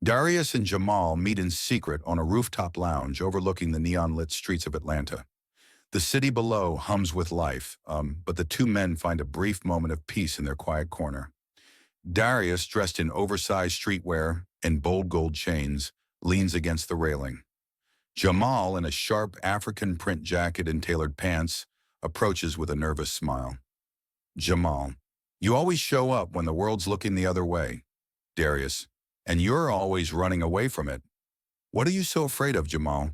Darius and Jamal meet in secret on a rooftop lounge overlooking the neon-lit streets of Atlanta. The city below hums with life, but the two men find a brief moment of peace in their quiet corner. Darius, dressed in oversized streetwear and bold gold chains, leans against the railing. Jamal, in a sharp African print jacket and tailored pants, approaches with a nervous smile. Jamal, you always show up when the world's looking the other way. Darius, and you're always running away from it. What are you so afraid of, Jamal?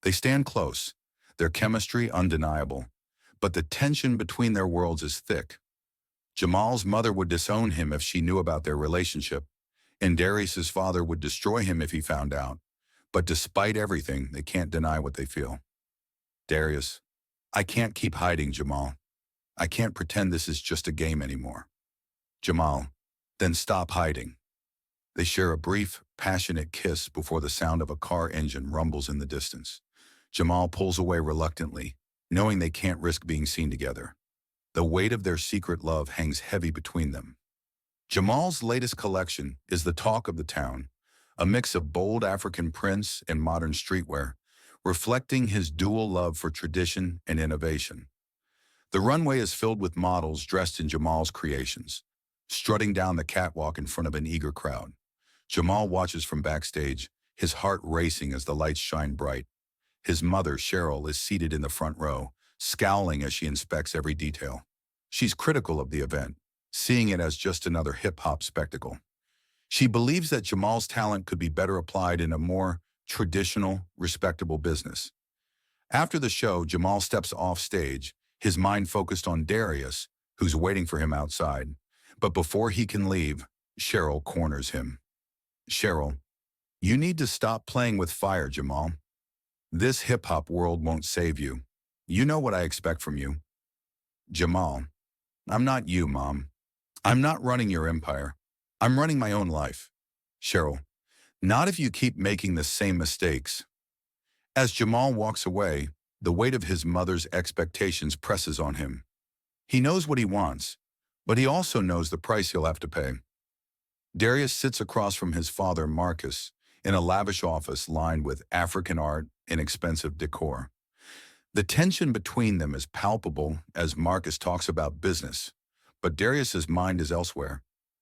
They stand close, their chemistry undeniable, but the tension between their worlds is thick. Jamal's mother would disown him if she knew about their relationship, and Darius's father would destroy him if he found out. But despite everything, they can't deny what they feel. Darius, I can't keep hiding, Jamal. I can't pretend this is just a game anymore. Jamal, then stop hiding. They share a brief, passionate kiss before the sound of a car engine rumbles in the distance. Jamal pulls away reluctantly, knowing they can't risk being seen together. The weight of their secret love hangs heavy between them. Jamal's latest collection is the talk of the town, a mix of bold African prints and modern streetwear, reflecting his dual love for tradition and innovation. The runway is filled with models dressed in Jamal's creations, strutting down the catwalk in front of an eager crowd. Jamal watches from backstage, his heart racing as the lights shine bright. His mother, Cheryl, is seated in the front row, scowling as she inspects every detail. She's critical of the event, seeing it as just another hip-hop spectacle. She believes that Jamal's talent could be better applied in a more traditional, respectable business. After the show, Jamal steps off stage, his mind focused on Darius, who's waiting for him outside. But before he can leave, Cheryl corners him. Cheryl, you need to stop playing with fire, Jamal. This hip-hop world won't save you. You know what I expect from you. Jamal, I'm not you, Mom. I'm not running your empire. I'm running my own life. Cheryl, not if you keep making the same mistakes. As Jamal walks away, the weight of his mother's expectations presses on him. He knows what he wants, but he also knows the price he'll have to pay. Darius sits across from his father, Marcus, in a lavish office lined with African art and expensive decor. The tension between them is palpable as Marcus talks about business, but Darius's mind is elsewhere.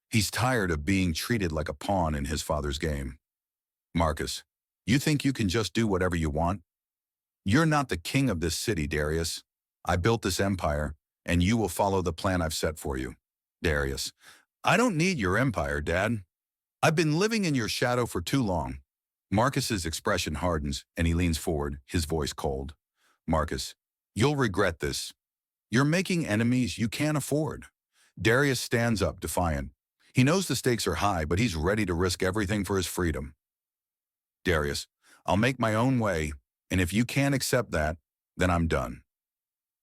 He's tired of being treated like a pawn in his father's game. Marcus, you think you can just do whatever you want? You're not the king of this city, Darius. I built this empire, and you will follow the plan I've set for you. Darius, I don't need your empire, Dad. I've been living in your shadow for too long. Marcus's expression hardens, and he leans forward, his voice cold. Marcus, you'll regret this. You're making enemies you can't afford. Darius stands up, defiant. He knows the stakes are high, but he's ready to risk everything for his freedom. Darius, I'll make my own way, and if you can't accept that, then I'm done.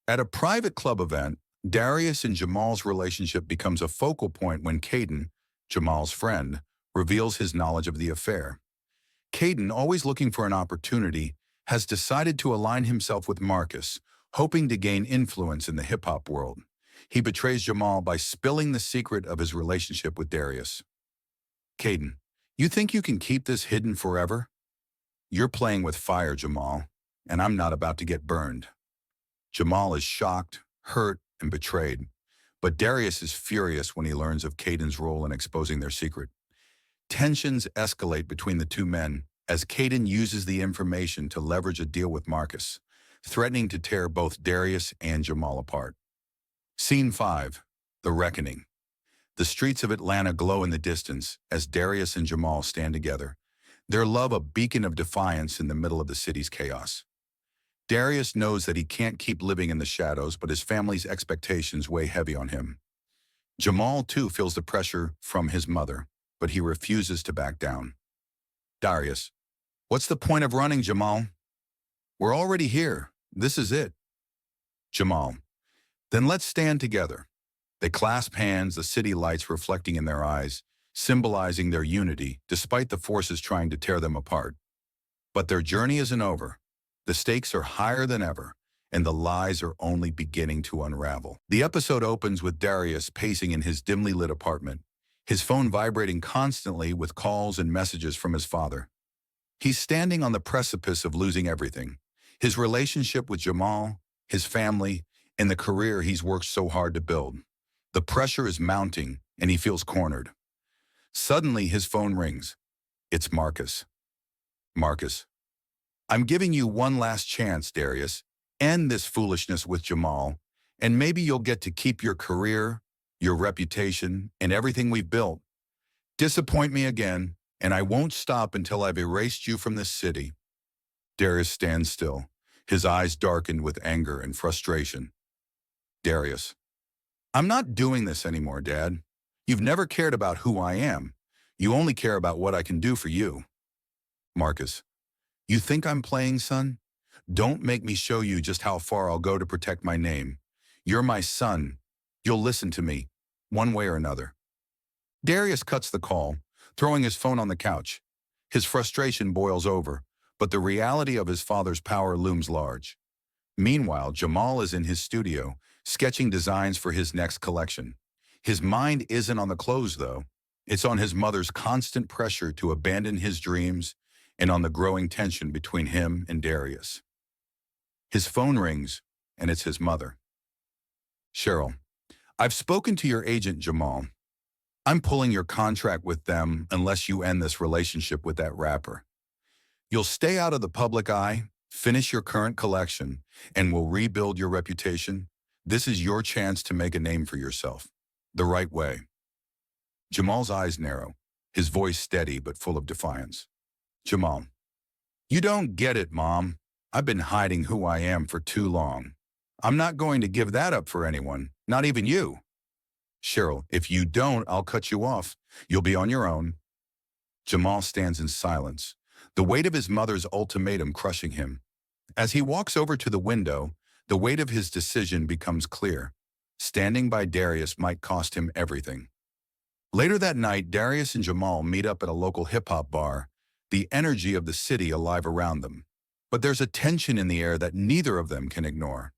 At a private club event, Darius and Jamal's relationship becomes a focal point when Caden, Jamal's friend, reveals his knowledge of the affair. Caden, always looking for an opportunity, has decided to align himself with Marcus, hoping to gain influence in the hip-hop world. He betrays Jamal by spilling the secret of his relationship with Darius. Caden, you think you can keep this hidden forever? You're playing with fire, Jamal, and I'm not about to get burned. Jamal is shocked, hurt, and betrayed, but Darius is furious when he learns of Caden's role in exposing their secret. Tensions escalate between the two men as Caden uses the information to leverage a deal with Marcus, threatening to tear both Darius and Jamal apart. Scene 5. The Reckoning. The streets of Atlanta glow in the distance as Darius and Jamal stand together, their love a beacon of defiance in the middle of the city's chaos. Darius knows that he can't keep living in the shadows, but his family's expectations weigh heavy on him. Jamal, too, feels the pressure from his mother, but he refuses to back down. Darius, what's the point of running, Jamal? We're already here. This is it. Jamal, then let's stand together. They clasp hands, the city lights reflecting in their eyes, symbolizing their unity despite the forces trying to tear them apart. But their journey isn't over. The stakes are higher than ever, and the lies are only beginning to unravel. The episode opens with Darius pacing in his dimly lit apartment, his phone vibrating constantly with calls and messages from his father. He's standing on the precipice of losing everything: his relationship with Jamal, his family, and the career he's worked so hard to build. The pressure is mounting, and he feels cornered. Suddenly, his phone rings. It's Marcus. Marcus, I'm giving you one last chance, Darius. End this foolishness with Jamal, and maybe you'll get to keep your career, your reputation, and everything we've built. Disappoint me again, and I won't stop until I've erased you from this city. Darius stands still, his eyes darkened with anger and frustration. Darius, I'm not doing this anymore, Dad. You've never cared about who I am. You only care about what I can do for you. Marcus, you think I'm playing, son? Don't make me show you just how far I'll go to protect my name. You're my son. You'll listen to me, one way or another. Darius cuts the call, throwing his phone on the couch. His frustration boils over, but the reality of his father's power looms large. Meanwhile, Jamal is in his studio, sketching designs for his next collection. His mind isn't on the clothes, though. It's on his mother's constant pressure to abandon his dreams and on the growing tension between him and Darius. His phone rings, and it's his mother. Cheryl, I've spoken to your agent, Jamal. I'm pulling your contract with them unless you end this relationship with that rapper. You'll stay out of the public eye, finish your current collection, and we'll rebuild your reputation. This is your chance to make a name for yourself, the right way. Jamal's eyes narrow, his voice steady but full of defiance. Jamal, you don't get it, Mom. I've been hiding who I am for too long. I'm not going to give that up for anyone, not even you. Cheryl, if you don't, I'll cut you off. You'll be on your own. Jamal stands in silence, the weight of his mother's ultimatum crushing him. As he walks over to the window, the weight of his decision becomes clear. Standing by Darius might cost him everything. Later that night, Darius and Jamal meet up at a local hip-hop bar, the energy of the city alive around them. But there's a tension in the air that neither of them can ignore.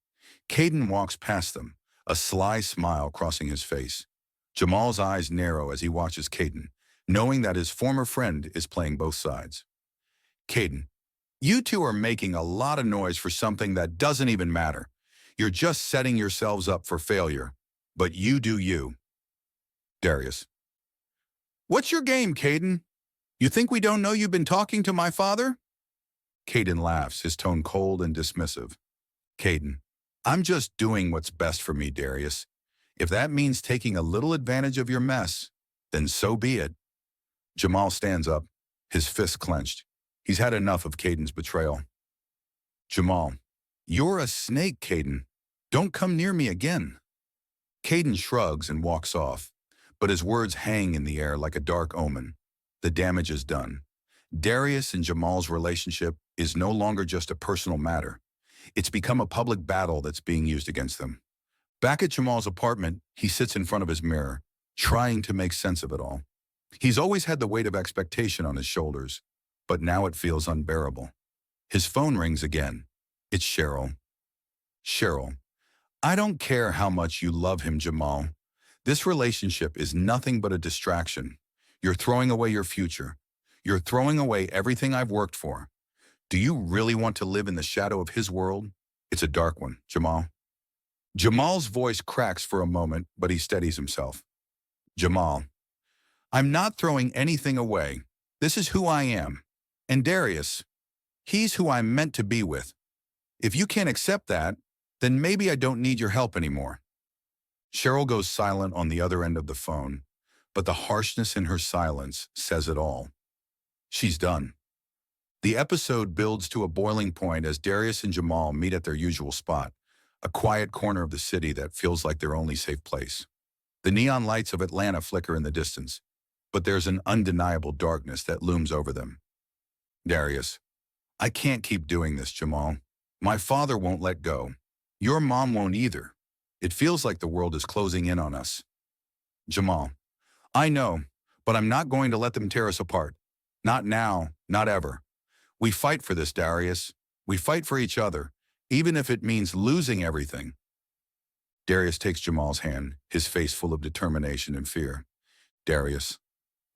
Caden walks past them, a sly smile crossing his face. Jamal's eyes narrow as he watches Caden, knowing that his former friend is playing both sides. Caden, you two are making a lot of noise for something that doesn't even matter. You're just setting yourselves up for failure. But you do you. Darius, what's your game, Caden? You think we don't know you've been talking to my father? Caden laughs, his tone cold and dismissive. Caden, I'm just doing what's best for me, Darius. If that means taking a little advantage of your mess, then so be it. Jamal stands up, his fists clenched. He's had enough of Caden's betrayal. Jamal, you're a snake, Caden. Don't come near me again. Caden shrugs and walks off, but his words hang in the air like a dark omen. The damage is done. Darius and Jamal's relationship is no longer just a personal matter. It's become a public battle that's being used against them. Back at Jamal's apartment, he sits in front of his mirror, trying to make sense of it all. He's always had the weight of expectation on his shoulders, but now it feels unbearable. His phone rings again. It's Cheryl. Cheryl, I don't care how much you love him, Jamal. This relationship is nothing but a distraction. You're throwing away your future. You're throwing away everything I've worked for. Do you really want to live in the shadow of his world? It's a dark one, Jamal. Jamal's voice cracks for a moment, but he steadies himself. Jamal, I'm not throwing anything away. This is who I am. And Darius, he's who I'm meant to be with. If you can't accept that, then maybe I don't need your help anymore. Cheryl goes silent on the other end of the phone, but the harshness in her silence says it all. She's done. The episode builds to a boiling point as Darius and Jamal meet at their usual spot, a quiet corner of the city that feels like their only safe place. The neon lights of Atlanta flicker in the distance, but there's an undeniable darkness that looms over them. Darius, I can't keep doing this, Jamal. My father won't let go. Your mom won't either. It feels like the world is closing in on us. Jamal, I know, but I'm not going to let them tear us apart. Not now, not ever. We fight for this, Darius. We fight for each other, even if it means losing everything. Darius takes Jamal's hand, his face full of determination and fear. Darius.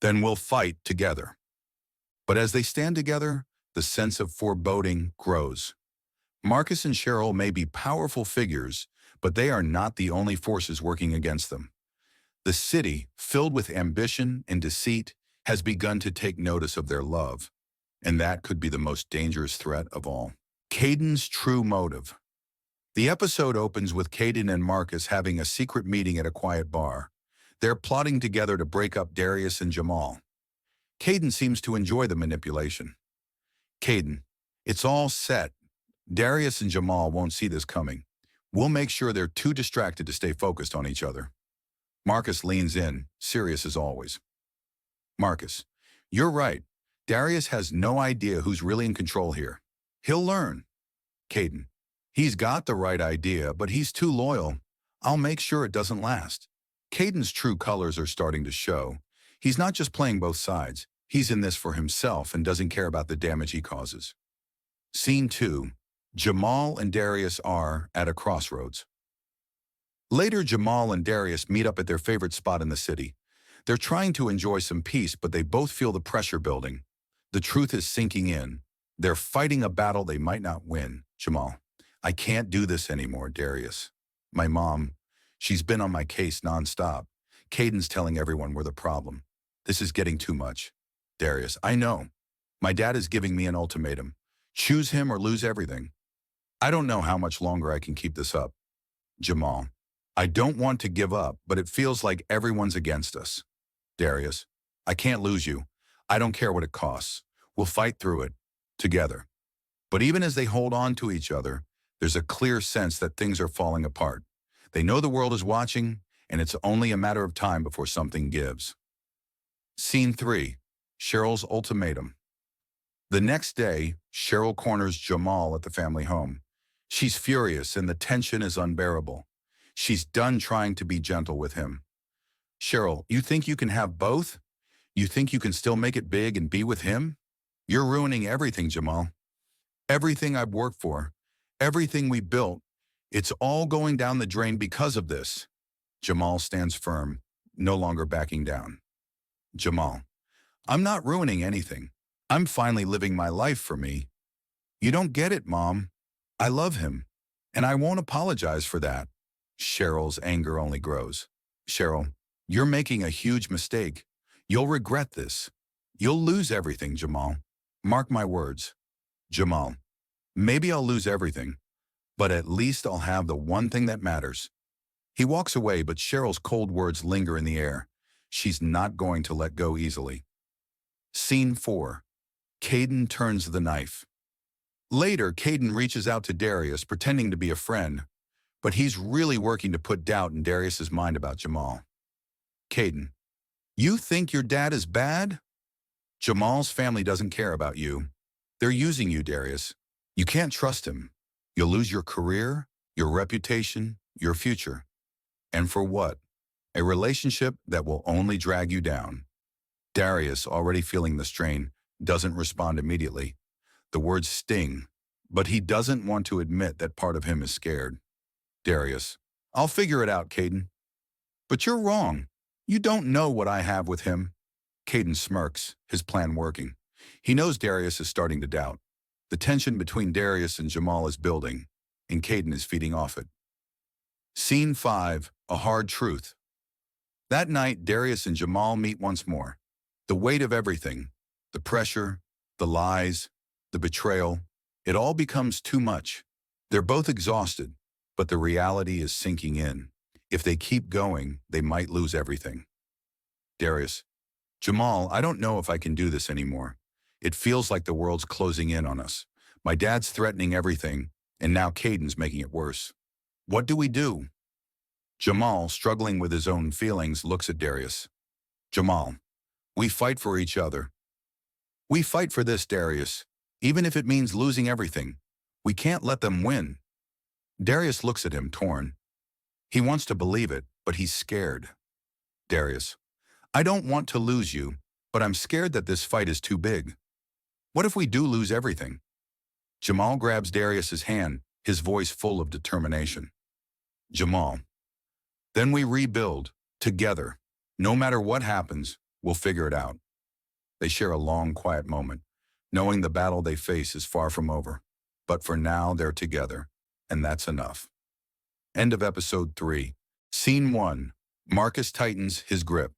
Then we'll fight together. But as they stand together, the sense of foreboding grows. Marcus and Cheryl may be powerful figures, but they are not the only forces working against them. The city, filled with ambition and deceit, has begun to take notice of their love, and that could be the most dangerous threat of all. Caden's true motive. The episode opens with Caden and Marcus having a secret meeting at a quiet bar. They're plotting together to break up Darius and Jamal. Caden seems to enjoy the manipulation. Caden, it's all set. Darius and Jamal won't see this coming. We'll make sure they're too distracted to stay focused on each other. Marcus leans in, serious as always. Marcus, you're right. Darius has no idea who's really in control here. He'll learn. Caden, he's got the right idea, but he's too loyal. I'll make sure it doesn't last. Caden's true colors are starting to show. He's not just playing both sides. He's in this for himself and doesn't care about the damage he causes. Scene 2. Jamal and Darius are at a crossroads. Later, Jamal and Darius meet up at their favorite spot in the city. They're trying to enjoy some peace, but they both feel the pressure building. The truth is sinking in. They're fighting a battle they might not win. Jamal, I can't do this anymore, Darius. My mom, she's been on my case nonstop. Caden's telling everyone we're the problem. This is getting too much. Darius, I know. My dad is giving me an ultimatum. Choose him or lose everything. I don't know how much longer I can keep this up. Jamal, I don't want to give up, but it feels like everyone's against us. Darius, I can't lose you. I don't care what it costs. We'll fight through it, together. But even as they hold on to each other, there's a clear sense that things are falling apart. They know the world is watching, and it's only a matter of time before something gives. Scene 3. Cheryl's ultimatum. The next day, Cheryl corners Jamal at the family home. She's furious and the tension is unbearable. She's done trying to be gentle with him. Cheryl, you think you can have both? You think you can still make it big and be with him? You're ruining everything, Jamal. Everything I've worked for, everything we built, it's all going down the drain because of this. Jamal stands firm, no longer backing down. Jamal, I'm not ruining anything. I'm finally living my life for me. You don't get it, Mom. I love him, and I won't apologize for that. Cheryl's anger only grows. Cheryl, you're making a huge mistake. You'll regret this. You'll lose everything, Jamal. Mark my words. Jamal, maybe I'll lose everything, but at least I'll have the one thing that matters. He walks away, but Cheryl's cold words linger in the air. She's not going to let go easily. Scene 4. Caden turns the knife. Later, Caden reaches out to Darius, pretending to be a friend, but he's really working to put doubt in Darius's mind about Jamal. Caden, you think your dad is bad? Jamal's family doesn't care about you. They're using you, Darius. You can't trust him. You'll lose your career, your reputation, your future. And for what? A relationship that will only drag you down. Darius, already feeling the strain, doesn't respond immediately. The words sting, but he doesn't want to admit that part of him is scared. Darius, I'll figure it out, Caden. But you're wrong. You don't know what I have with him. Caden smirks, his plan working. He knows Darius is starting to doubt. The tension between Darius and Jamal is building, and Caden is feeding off it. Scene 5, a hard truth. That night, Darius and Jamal meet once more. The weight of everything, the pressure, the lies, the betrayal, it all becomes too much. They're both exhausted, but the reality is sinking in. If they keep going, they might lose everything. Darius, Jamal, I don't know if I can do this anymore. It feels like the world's closing in on us. My dad's threatening everything, and now Caden's making it worse. What do we do? Jamal, struggling with his own feelings, looks at Darius. Jamal, we fight for each other. We fight for this, Darius, even if it means losing everything. We can't let them win. Darius looks at him, torn. He wants to believe it, but he's scared. Darius, I don't want to lose you, but I'm scared that this fight is too big. What if we do lose everything? Jamal grabs Darius's hand, his voice full of determination. Jamal, then we rebuild, together. No matter what happens, we'll figure it out. They share a long, quiet moment, knowing the battle they face is far from over. But for now, they're together, and that's enough. End of episode 3. Scene 1. Marcus tightens his grip.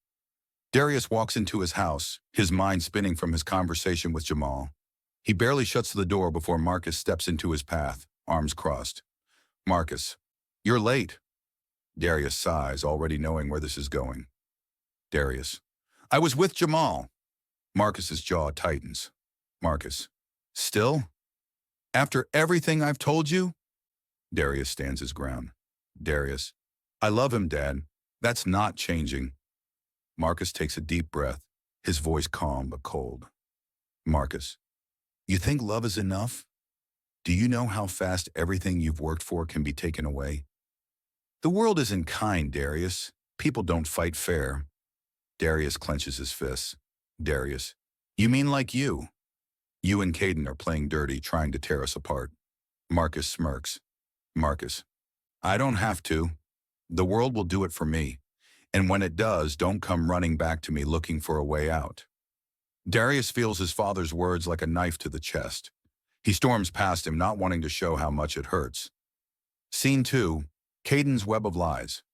Darius walks into his house, his mind spinning from his conversation with Jamal. He barely shuts the door before Marcus steps into his path, arms crossed. Marcus, you're late. Darius sighs, already knowing where this is going. Darius, I was with Jamal. Marcus's jaw tightens. Marcus, still? After everything I've told you? Darius stands his ground. Darius, I love him, Dad. That's not changing. Marcus takes a deep breath, his voice calm but cold. Marcus, you think love is enough? Do you know how fast everything you've worked for can be taken away? The world isn't kind, Darius. People don't fight fair. Darius clenches his fists. Darius, you mean like you? You and Caden are playing dirty, trying to tear us apart. Marcus smirks. Marcus, I don't have to. The world will do it for me. And when it does, don't come running back to me looking for a way out. Darius feels his father's words like a knife to the chest. He storms past him, not wanting to show how much it hurts. Scene 2. Caden's Web of Lies.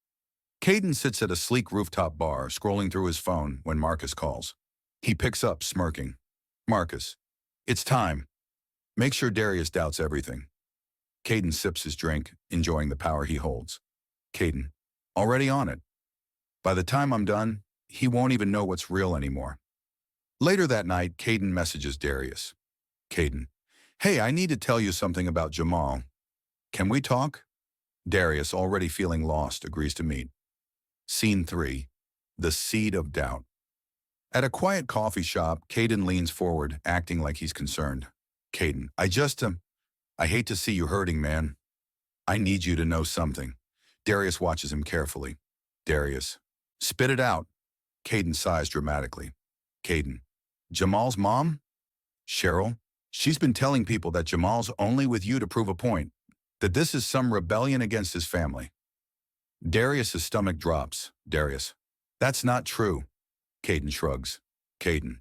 Caden sits at a sleek rooftop bar, scrolling through his phone when Marcus calls. He picks up, smirking. Marcus, it's time. Make sure Darius doubts everything. Caden sips his drink, enjoying the power he holds. Caden, already on it. By the time I'm done, he won't even know what's real anymore. Later that night, Caden messages Darius. Caden, hey, I need to tell you something about Jamal. Can we talk? Darius, already feeling lost, agrees to meet. Scene 3. The Seed of Doubt. At a quiet coffee shop, Caden leans forward, acting like he's concerned. Caden, I hate to see you hurting, man. I need you to know something. Darius watches him carefully. Darius, spit it out. Caden sighs dramatically. Caden, Jamal's mom? Cheryl, she's been telling people that Jamal's only with you to prove a point, that this is some rebellion against his family. Darius's stomach drops. Darius, that's not true. Caden shrugs. Caden,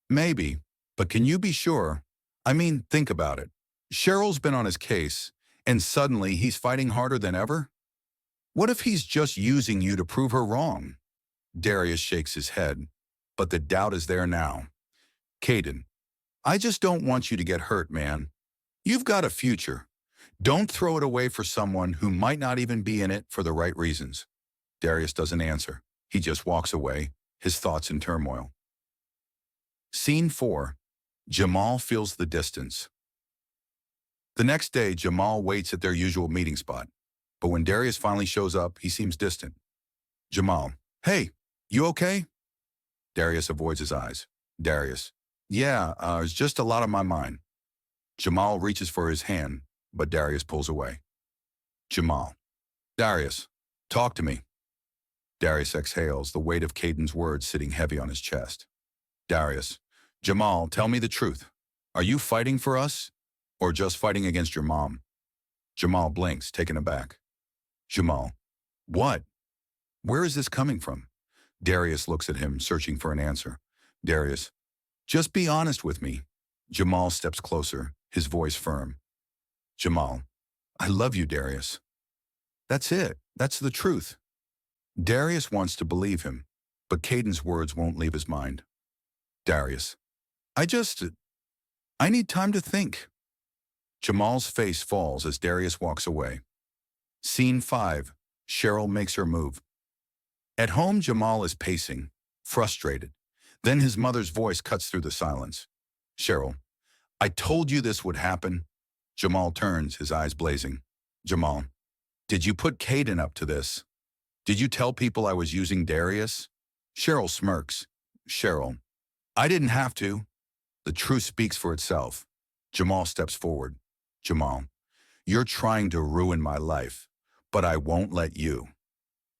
maybe, but can you be sure? I mean, think about it. Cheryl's been on his case, and suddenly he's fighting harder than ever? What if he's just using you to prove her wrong? Darius shakes his head, but the doubt is there now. Caden, I just don't want you to get hurt, man. You've got a future. Don't throw it away for someone who might not even be in it for the right reasons. Darius doesn't answer. He just walks away, his thoughts in turmoil. Scene 4. Jamal feels the distance. The next day, Jamal waits at their usual meeting spot. But when Darius finally shows up, he seems distant. Jamal, hey, you okay? Darius avoids his eyes. Darius, yeah, it's just a lot on my mind. Jamal reaches for his hand, but Darius pulls away. Jamal, Darius, talk to me. Darius exhales, the weight of Caden's words sitting heavy on his chest. Darius, Jamal, tell me the truth. Are you fighting for us, or just fighting against your mom? Jamal blinks, taken aback. Jamal, what? Where is this coming from? Darius looks at him, searching for an answer. Darius, just be honest with me. Jamal steps closer, his voice firm. Jamal, I love you, Darius. That's it. That's the truth. Darius wants to believe him, but Caden's words won't leave his mind. Darius, I need time to think. Jamal's face falls as Darius walks away. Scene 5. Cheryl makes her move. At home, Jamal is pacing, frustrated. Then his mother's voice cuts through the silence. Cheryl, I told you this would happen. Jamal turns, his eyes blazing. Jamal, did you put Caden up to this? Did you tell people I was using Darius? Cheryl smirks. Cheryl, I didn't have to. The truth speaks for itself. Jamal steps forward. Jamal, you're trying to ruin my life, but I won't let you.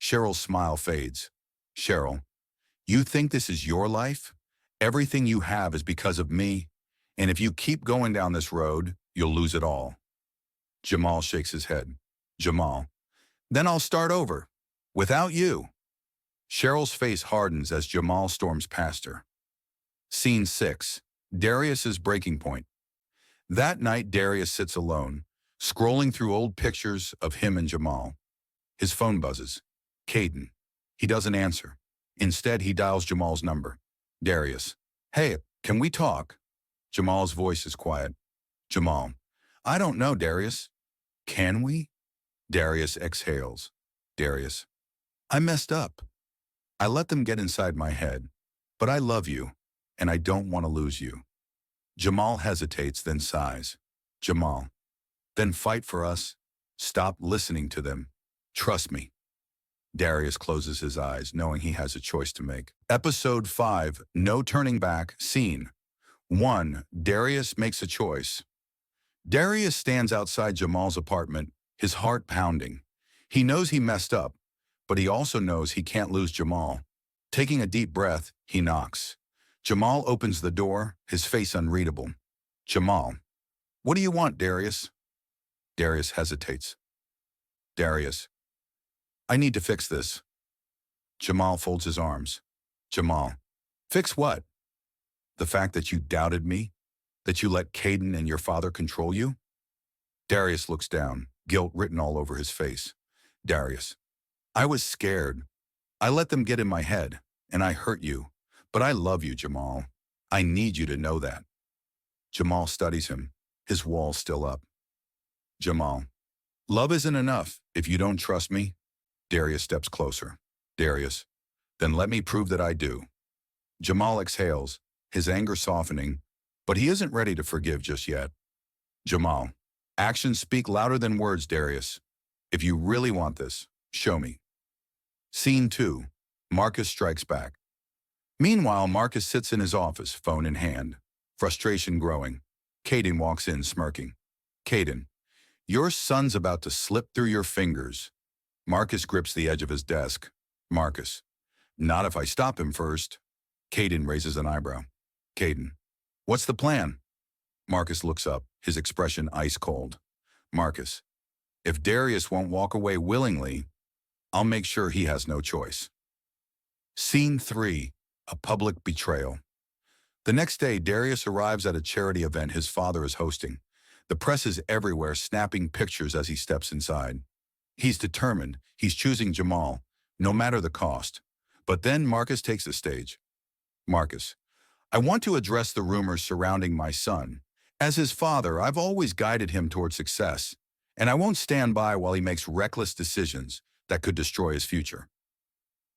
Cheryl's smile fades. Cheryl, you think this is your life? Everything you have is because of me, and if you keep going down this road, you'll lose it all. Jamal shakes his head. Jamal, then I'll start over. Without you. Cheryl's face hardens as Jamal storms past her. Scene 6. Darius's breaking point. That night, Darius sits alone, scrolling through old pictures of him and Jamal. His phone buzzes. Caden. He doesn't answer. Instead, he dials Jamal's number. Darius. Hey, can we talk? Jamal's voice is quiet. Jamal. I don't know, Darius. Can we? Darius exhales. Darius. I messed up. I let them get inside my head. But I love you, and I don't want to lose you. Jamal hesitates, then sighs. Jamal. Then fight for us. Stop listening to them. Trust me. Darius closes his eyes, knowing he has a choice to make. Episode 5, No Turning Back, Scene 1. Darius makes a choice. Darius stands outside Jamal's apartment, his heart pounding. He knows he messed up, but he also knows he can't lose Jamal. Taking a deep breath, he knocks. Jamal opens the door, his face unreadable. Jamal. What do you want, Darius? Darius hesitates. Darius. I need to fix this. Jamal folds his arms. Jamal. Fix what? The fact that you doubted me? That you let Caden and your father control you? Darius looks down, guilt written all over his face. Darius. I was scared. I let them get in my head, and I hurt you. But I love you, Jamal. I need you to know that. Jamal studies him, his wall still up. Jamal. Love isn't enough if you don't trust me. Darius steps closer. Darius. Then let me prove that I do. Jamal exhales, his anger softening, but he isn't ready to forgive just yet. Jamal. Actions speak louder than words, Darius. If you really want this, show me. Scene 2. Marcus strikes back. Meanwhile, Marcus sits in his office, phone in hand, frustration growing. Caden walks in, smirking. Caden. Your son's about to slip through your fingers. Marcus grips the edge of his desk. Marcus. Not if I stop him first. Caden raises an eyebrow. Caden. What's the plan? Marcus looks up, his expression ice cold. Marcus. If Darius won't walk away willingly, I'll make sure he has no choice. Scene 3. A public betrayal. The next day, Darius arrives at a charity event his father is hosting. The press is everywhere, snapping pictures as he steps inside. He's determined. He's choosing Jamal, no matter the cost. But then Marcus takes the stage. Marcus. I want to address the rumors surrounding my son. As his father, I've always guided him toward success, and I won't stand by while he makes reckless decisions that could destroy his future.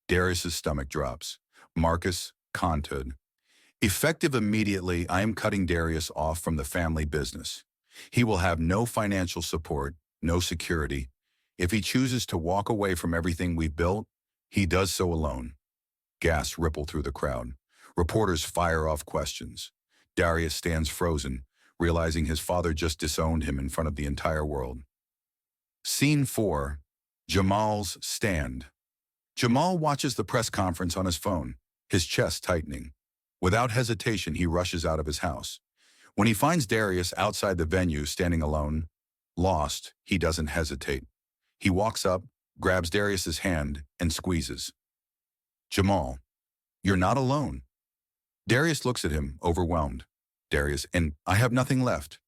Darius's stomach drops. Marcus, contoured. Effective immediately, I am cutting Darius off from the family business. He will have no financial support, no security. If he chooses to walk away from everything we've built, he does so alone. Gasps ripple through the crowd. Reporters fire off questions. Darius stands frozen, realizing his father just disowned him in front of the entire world. Scene 4. Jamal's stand. Jamal watches the press conference on his phone, his chest tightening. Without hesitation, he rushes out of his house. When he finds Darius outside the venue standing alone, lost, he doesn't hesitate. He walks up, grabs Darius's hand, and squeezes. Jamal, you're not alone. Darius looks at him, overwhelmed. Darius, and I have nothing left.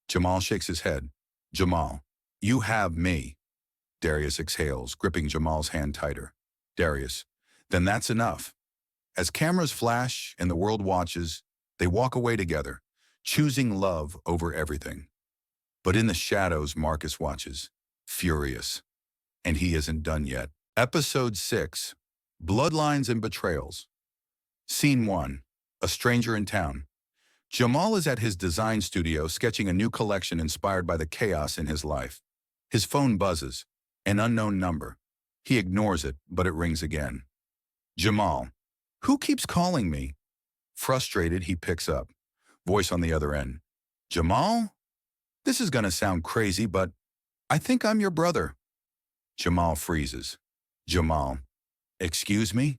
Jamal shakes his head. Jamal, you have me. Darius exhales, gripping Jamal's hand tighter. Darius, then that's enough. As cameras flash and the world watches, they walk away together, choosing love over everything. But in the shadows, Marcus watches, furious. And he isn't done yet. Episode 6. Bloodlines and Betrayals. Scene 1. A stranger in town. Jamal is at his design studio sketching a new collection inspired by the chaos in his life. His phone buzzes, an unknown number. He ignores it, but it rings again. Jamal. Who keeps calling me? Frustrated, he picks up. Voice on the other end. Jamal? This is gonna sound crazy, but I think I'm your brother. Jamal freezes. Jamal. Excuse me?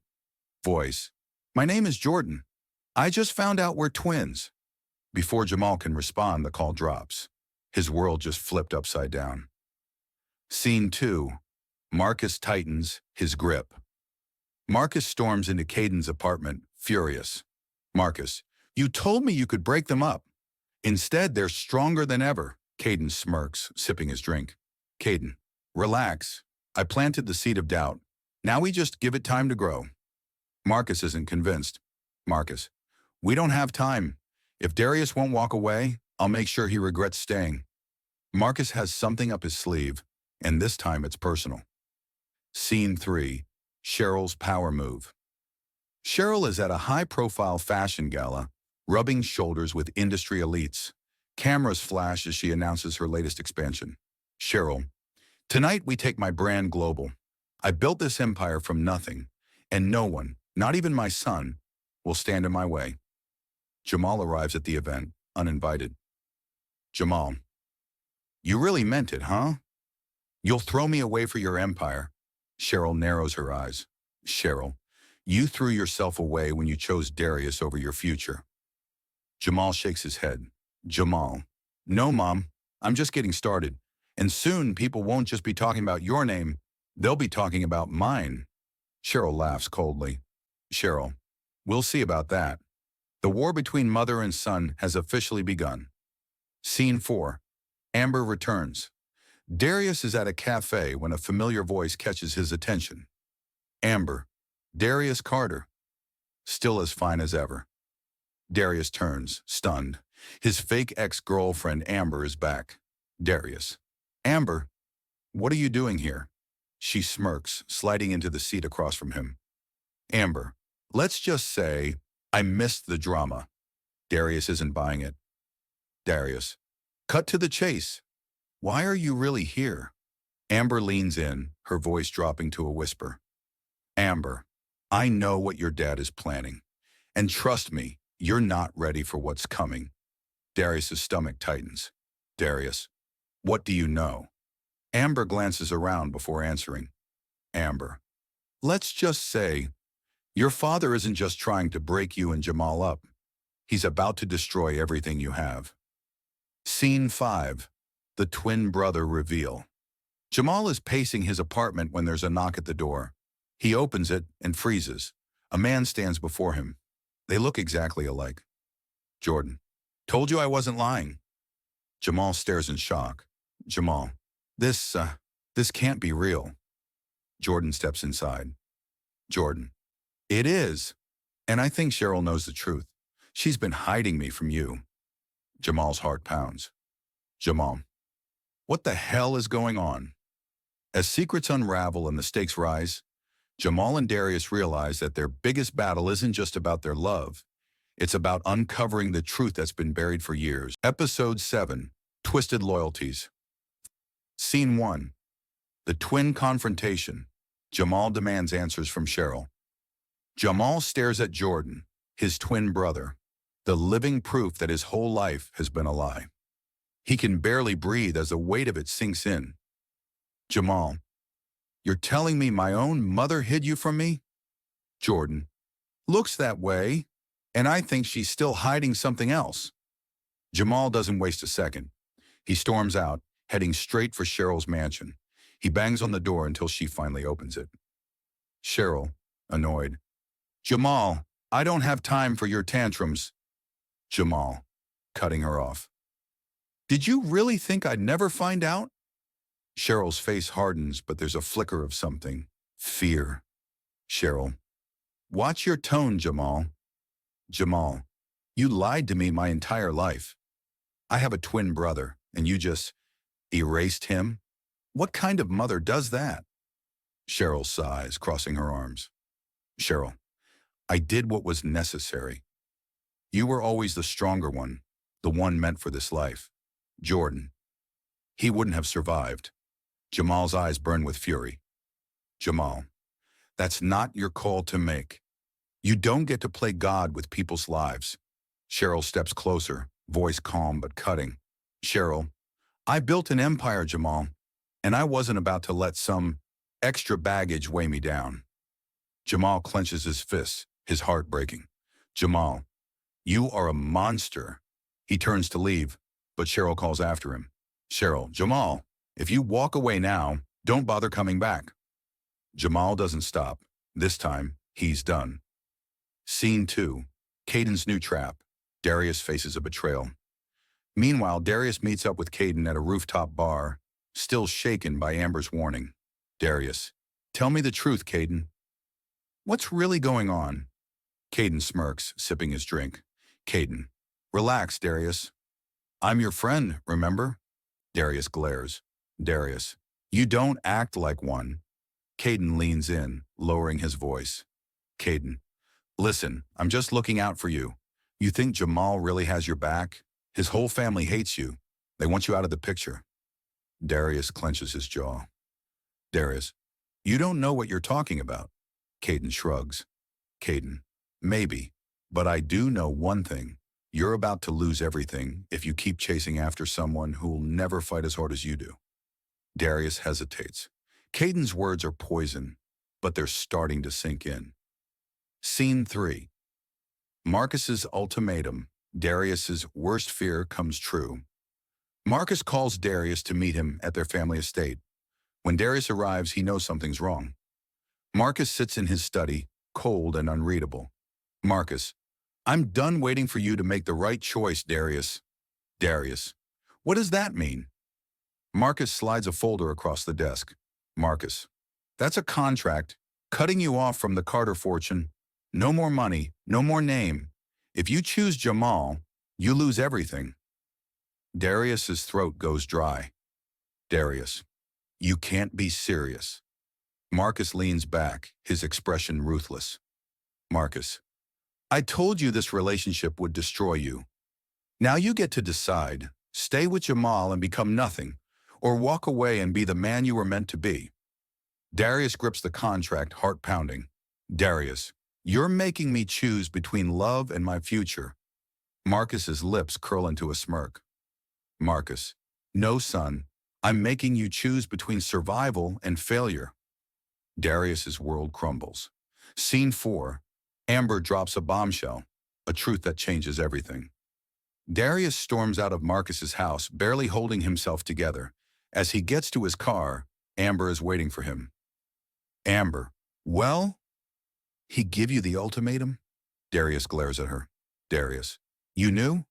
Voice. My name is Jordan. I just found out we're twins. Before Jamal can respond, the call drops. His world just flipped upside down. Scene 2. Marcus tightens his grip. Marcus storms into Caden's apartment, furious. Marcus, you told me you could break them up. Instead, they're stronger than ever. Caden smirks, sipping his drink. Caden, relax. I planted the seed of doubt. Now we just give it time to grow. Marcus isn't convinced. Marcus, we don't have time. If Darius won't walk away, I'll make sure he regrets staying. Marcus has something up his sleeve, and this time it's personal. Scene 3. Cheryl's power move. Cheryl is at a high-profile fashion gala, rubbing shoulders with industry elites. Cameras flash as she announces her latest expansion. Cheryl, tonight we take my brand global. I built this empire from nothing, and no one, not even my son, will stand in my way. Jamal arrives at the event, uninvited. Jamal, you really meant it, huh? You'll throw me away for your empire. Cheryl narrows her eyes. Cheryl, you threw yourself away when you chose Darius over your future. Jamal shakes his head. Jamal, no, Mom, I'm just getting started. And soon people won't just be talking about your name, they'll be talking about mine. Cheryl laughs coldly. Cheryl, we'll see about that. The war between mother and son has officially begun. Scene 4. Amber returns. Darius is at a cafe when a familiar voice catches his attention. Amber, Darius Carter. Still as fine as ever. Darius turns, stunned. His fake ex-girlfriend Amber is back. Darius. Amber, what are you doing here? She smirks, sliding into the seat across from him. Amber, let's just say I missed the drama. Darius isn't buying it. Darius, cut to the chase. Why are you really here? Amber leans in, her voice dropping to a whisper. Amber, I know what your dad is planning. And trust me, you're not ready for what's coming. Darius's stomach tightens. Darius, what do you know? Amber glances around before answering. Amber, let's just say, your father isn't just trying to break you and Jamal up. He's about to destroy everything you have. Scene 5. The twin brother reveal. Jamal is pacing his apartment when there's a knock at the door. He opens it and freezes. A man stands before him. They look exactly alike. Jordan, told you I wasn't lying. Jamal stares in shock. Jamal, this can't be real. Jordan steps inside. Jordan, it is. And I think Cheryl knows the truth. She's been hiding me from you. Jamal's heart pounds. Jamal, what the hell is going on? As secrets unravel and the stakes rise, Jamal and Darius realize that their biggest battle isn't just about their love. It's about uncovering the truth that's been buried for years. Episode 7. Twisted Loyalties. Scene 1. The twin confrontation. Jamal demands answers from Cheryl. Jamal stares at Jordan, his twin brother, the living proof that his whole life has been a lie. He can barely breathe as the weight of it sinks in. Jamal, you're telling me my own mother hid you from me? Jordan, looks that way, and I think she's still hiding something else. Jamal doesn't waste a second. He storms out, heading straight for Cheryl's mansion. He bangs on the door until she finally opens it. Cheryl, annoyed. Jamal, I don't have time for your tantrums. Jamal, cutting her off. Did you really think I'd never find out? Cheryl's face hardens, but there's a flicker of something. Fear. Cheryl, watch your tone, Jamal. Jamal, you lied to me my entire life. I have a twin brother, and you just erased him? What kind of mother does that? Cheryl sighs, crossing her arms. Cheryl, I did what was necessary. You were always the stronger one, the one meant for this life. Jordan, he wouldn't have survived. Jamal's eyes burn with fury. Jamal, that's not your call to make. You don't get to play God with people's lives. Cheryl steps closer, voice calm but cutting. Cheryl, I built an empire, Jamal, and I wasn't about to let some extra baggage weigh me down. Jamal clenches his fists, his heart breaking. Jamal, you are a monster. He turns to leave, but Cheryl calls after him. Cheryl, Jamal, if you walk away now, don't bother coming back. Jamal doesn't stop. This time, he's done. Scene 2. Caden's new trap. Darius faces a betrayal. Meanwhile, Darius meets up with Caden at a rooftop bar, still shaken by Amber's warning. Darius, tell me the truth, Caden. What's really going on? Caden smirks, sipping his drink. Caden, relax, Darius. I'm your friend, remember? Darius glares. Darius, you don't act like one. Caden leans in, lowering his voice. Caden, listen, I'm just looking out for you. You think Jamal really has your back? His whole family hates you. They want you out of the picture. Darius clenches his jaw. Darius, you don't know what you're talking about. Caden shrugs. Caden, maybe, but I do know one thing. You're about to lose everything if you keep chasing after someone who will never fight as hard as you do. Darius hesitates. Caden's words are poison, but they're starting to sink in. Scene 3. Marcus's ultimatum. Darius's worst fear comes true. Marcus calls Darius to meet him at their family estate. When Darius arrives, he knows something's wrong. Marcus sits in his study, cold and unreadable. Marcus, I'm done waiting for you to make the right choice, Darius. Darius, what does that mean? Marcus slides a folder across the desk. Marcus, that's a contract, cutting you off from the Carter fortune. No more money, no more name. If you choose Jamal, you lose everything. Darius's throat goes dry. Darius, you can't be serious. Marcus leans back, his expression ruthless. Marcus, I told you this relationship would destroy you. Now you get to decide, stay with Jamal and become nothing, or walk away and be the man you were meant to be. Darius grips the contract, heart pounding. Darius, you're making me choose between love and my future. Marcus's lips curl into a smirk. Marcus, no, son. I'm making you choose between survival and failure. Darius's world crumbles. Scene 4. Amber drops a bombshell, a truth that changes everything. Darius storms out of Marcus's house, barely holding himself together. As he gets to his car, Amber is waiting for him. Amber, well? He give you the ultimatum? Darius glares at her. Darius, you knew?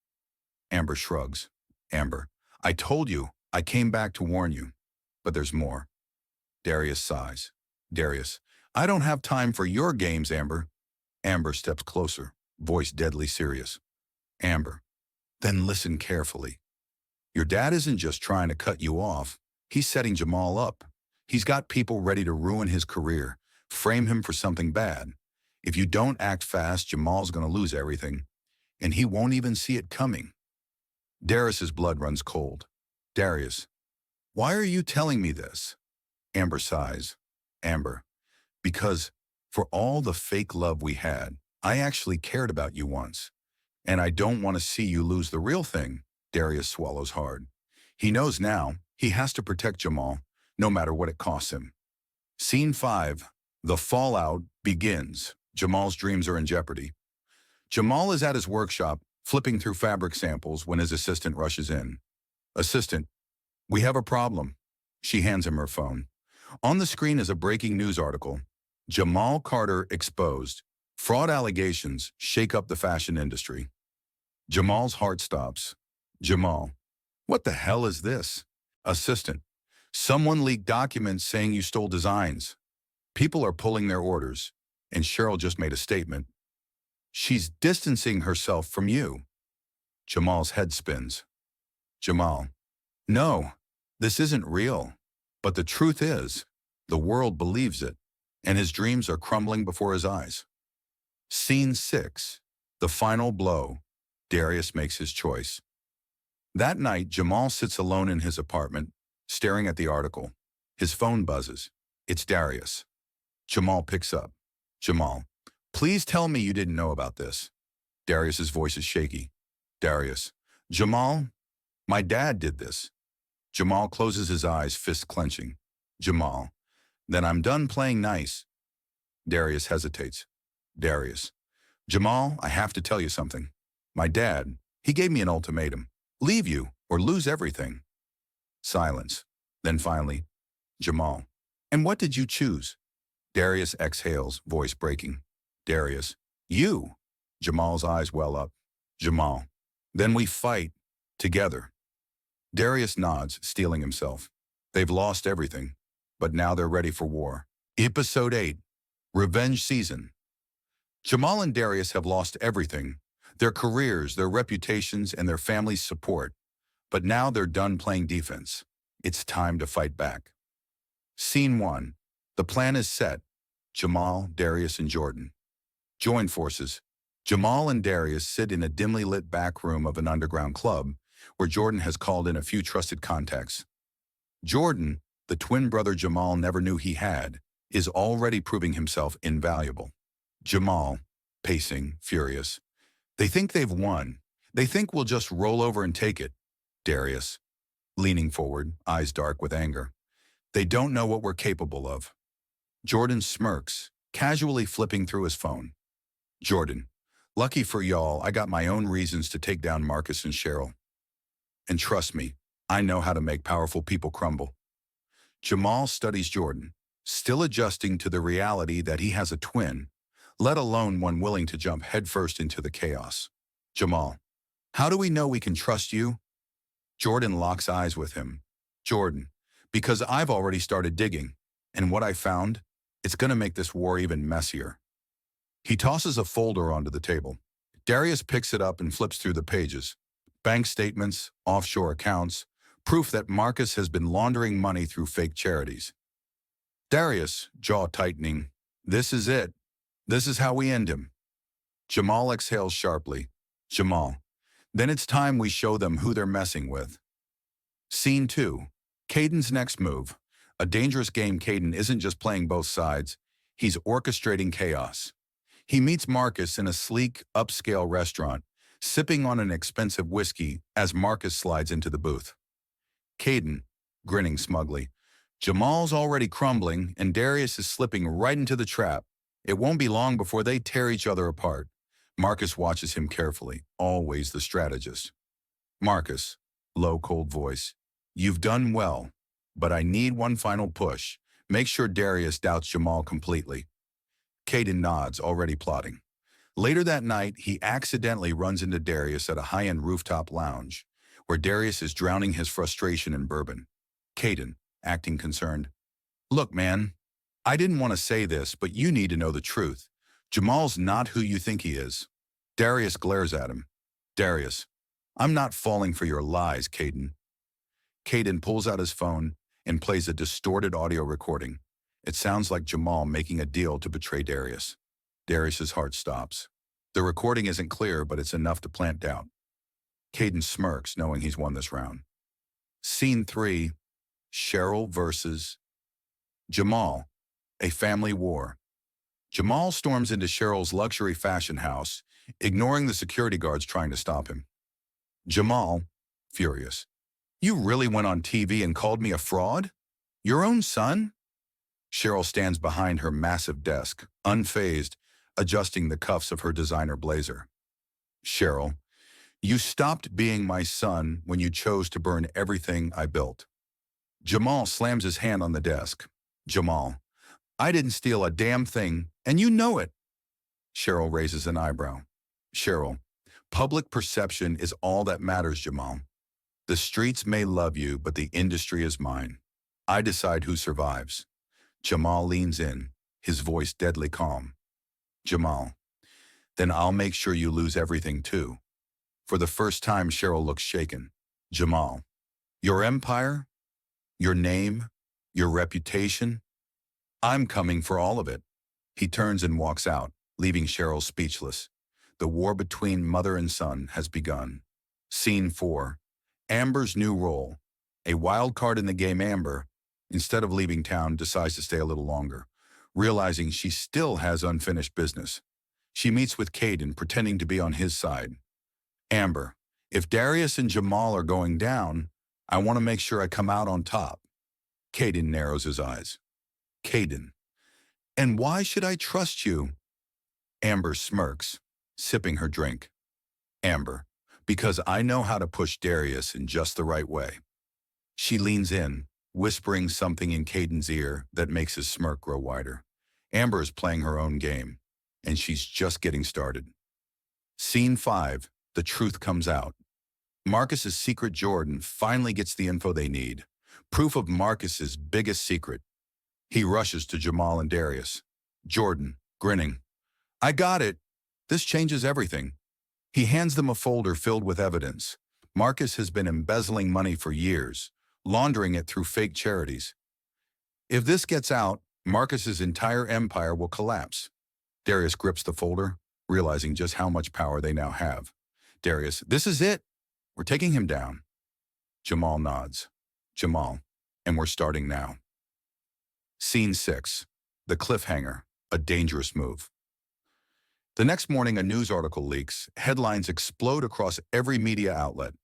Amber shrugs. Amber, I told you, I came back to warn you. But there's more. Darius sighs. Darius, I don't have time for your games, Amber. Amber steps closer, voice deadly serious. Amber, then listen carefully. Your dad isn't just trying to cut you off. He's setting Jamal up. He's got people ready to ruin his career, frame him for something bad. If you don't act fast, Jamal's going to lose everything, and he won't even see it coming. Darius's blood runs cold. Darius, why are you telling me this? Amber sighs. Amber, because for all the fake love we had, I actually cared about you once, and I don't want to see you lose the real thing. Darius swallows hard. He knows now he has to protect Jamal, no matter what it costs him. Scene 5. The fallout begins. Jamal's dreams are in jeopardy. Jamal is at his workshop, flipping through fabric samples when his assistant rushes in. Assistant, we have a problem. She hands him her phone. On the screen is a breaking news article. Jamal Carter exposed. Fraud allegations shake up the fashion industry. Jamal's heart stops. Jamal, what the hell is this? Assistant, someone leaked documents saying you stole designs. People are pulling their orders, and Cheryl just made a statement. She's distancing herself from you. Jamal's head spins. Jamal, no, this isn't real. But the truth is, the world believes it, and his dreams are crumbling before his eyes. Scene 6. The final blow. Darius makes his choice. That night, Jamal sits alone in his apartment, staring at the article. His phone buzzes. It's Darius. Jamal picks up. Jamal, please tell me you didn't know about this. Darius's voice is shaky. Darius, Jamal, my dad did this. Jamal closes his eyes, fists clenching. Jamal, then I'm done playing nice. Darius hesitates. Darius, Jamal, I have to tell you something. My dad, he gave me an ultimatum. Leave you or lose everything. Silence. Then finally, Jamal, and what did you choose? Darius exhales, voice breaking. Darius. You! Jamal's eyes well up. Jamal. Then we fight. Together. Darius nods, steeling himself. They've lost everything, but now they're ready for war. Episode 8. Revenge Season. Jamal and Darius have lost everything. Their careers, their reputations, and their family's support. But now they're done playing defense. It's time to fight back. Scene 1. The plan is set. Jamal, Darius, and Jordan join forces. Jamal and Darius sit in a dimly lit back room of an underground club where Jordan has called in a few trusted contacts. Jordan, the twin brother Jamal never knew he had, is already proving himself invaluable. Jamal, pacing, furious. They think they've won. They think we'll just roll over and take it. Darius, leaning forward, eyes dark with anger. They don't know what we're capable of. Jordan smirks, casually flipping through his phone. Jordan, lucky for y'all, I got my own reasons to take down Marcus and Cheryl. And trust me, I know how to make powerful people crumble. Jamal studies Jordan, still adjusting to the reality that he has a twin, let alone one willing to jump headfirst into the chaos. Jamal, how do we know we can trust you? Jordan locks eyes with him. Jordan, because I've already started digging, and what I found, it's going to make this war even messier. He tosses a folder onto the table. Darius picks it up and flips through the pages. Bank statements, offshore accounts, proof that Marcus has been laundering money through fake charities. Darius, jaw tightening, this is it. This is how we end him. Jamal exhales sharply. Jamal, then it's time we show them who they're messing with. Scene 2. Caden's next move. A dangerous game. Caden isn't just playing both sides, he's orchestrating chaos. He meets Marcus in a sleek, upscale restaurant, sipping on an expensive whiskey as Marcus slides into the booth. Caden, grinning smugly. Jamal's already crumbling, and Darius is slipping right into the trap. It won't be long before they tear each other apart. Marcus watches him carefully, always the strategist. Marcus, low, cold voice. You've done well, but I need one final push. Make sure Darius doubts Jamal completely. Caden nods, already plotting. Later that night, he accidentally runs into Darius at a high-end rooftop lounge, where Darius is drowning his frustration in bourbon. Caden, acting concerned. Look, man, I didn't want to say this, but you need to know the truth. Jamal's not who you think he is. Darius glares at him. Darius, I'm not falling for your lies, Caden. Caden pulls out his phone and plays a distorted audio recording. It sounds like Jamal making a deal to betray Darius. Darius's heart stops. The recording isn't clear, but it's enough to plant doubt. Caden smirks, knowing he's won this round. Scene 3. Cheryl versus Jamal. A family war. Jamal storms into Cheryl's luxury fashion house, ignoring the security guards trying to stop him. Jamal, furious. You really went on TV and called me a fraud? Your own son? Cheryl stands behind her massive desk, unfazed, adjusting the cuffs of her designer blazer. Cheryl, you stopped being my son when you chose to burn everything I built. Jamal slams his hand on the desk. Jamal, I didn't steal a damn thing, and you know it. Cheryl raises an eyebrow. Cheryl, public perception is all that matters, Jamal. The streets may love you, but the industry is mine. I decide who survives. Jamal leans in, his voice deadly calm. Jamal, then I'll make sure you lose everything too. For the first time, Cheryl looks shaken. Jamal, your empire, your name, your reputation, I'm coming for all of it. He turns and walks out, leaving Cheryl speechless. The war between mother and son has begun. Scene 4. Amber's new role. A wild card in the game, Amber, instead of leaving town, decides to stay a little longer, realizing she still has unfinished business. She meets with Caden, pretending to be on his side. Amber, if Darius and Jamal are going down, I want to make sure I come out on top. Caden narrows his eyes. Caden, and why should I trust you? Amber smirks, sipping her drink. Amber, because I know how to push Darius in just the right way. She leans in, whispering something in Caden's ear that makes his smirk grow wider. Amber is playing her own game, and she's just getting started. Scene 5, the truth comes out. Marcus's secret Jordan finally gets the info they need. Proof of Marcus's biggest secret. He rushes to Jamal and Darius. Jordan, grinning. I got it. This changes everything. He hands them a folder filled with evidence. Marcus has been embezzling money for years, laundering it through fake charities. If this gets out, Marcus's entire empire will collapse. Darius grips the folder, realizing just how much power they now have. Darius, this is it. We're taking him down. Jamal nods. Jamal, and we're starting now. Scene 6, the cliffhanger, a dangerous move. The next morning, a news article leaks. Headlines explode across every media outlet.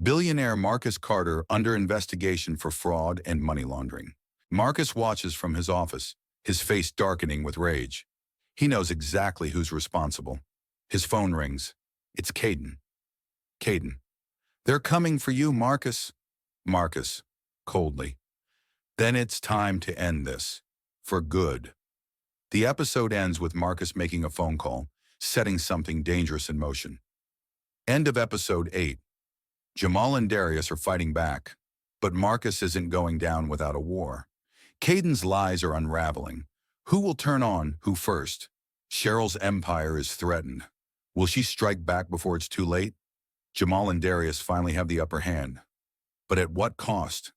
Billionaire Marcus Carter under investigation for fraud and money laundering. Marcus watches from his office, his face darkening with rage. He knows exactly who's responsible. His phone rings. It's Caden. Caden. They're coming for you, Marcus. Marcus, coldly. Then it's time to end this. For good. The episode ends with Marcus making a phone call, setting something dangerous in motion. End of episode 8. Jamal and Darius are fighting back, but Marcus isn't going down without a war. Caden's lies are unraveling. Who will turn on who first? Cheryl's empire is threatened. Will she strike back before it's too late? Jamal and Darius finally have the upper hand. But at what cost?